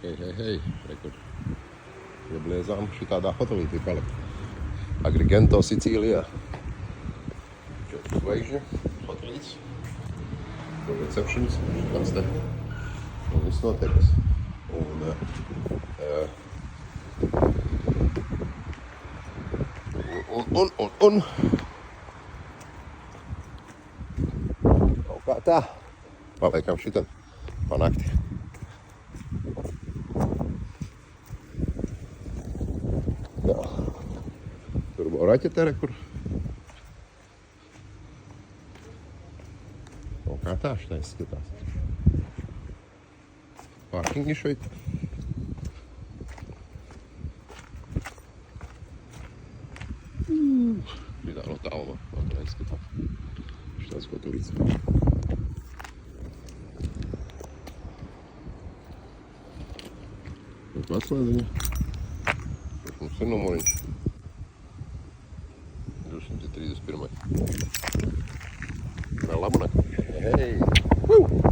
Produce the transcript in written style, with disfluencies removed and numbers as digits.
Hej, rekur. Je bliezám šitā da hotový ty palikt. Agrigento Sicília. Zvaigžņu hotelīts. Receptions, šitās te. Un viss notiekas. Un. Kaut kā tā. Paliekam šitam pa nakti. Jā. Turbo raķete, kur. Kaut kā tā šitai skatās. Parkingi šeit. Šitā no tālumā. Vēl skatās. Šitāds hotelīts. Atslēdziņa. Tas mums ir numuriņš. 231. Vēl labu nakti. Hei!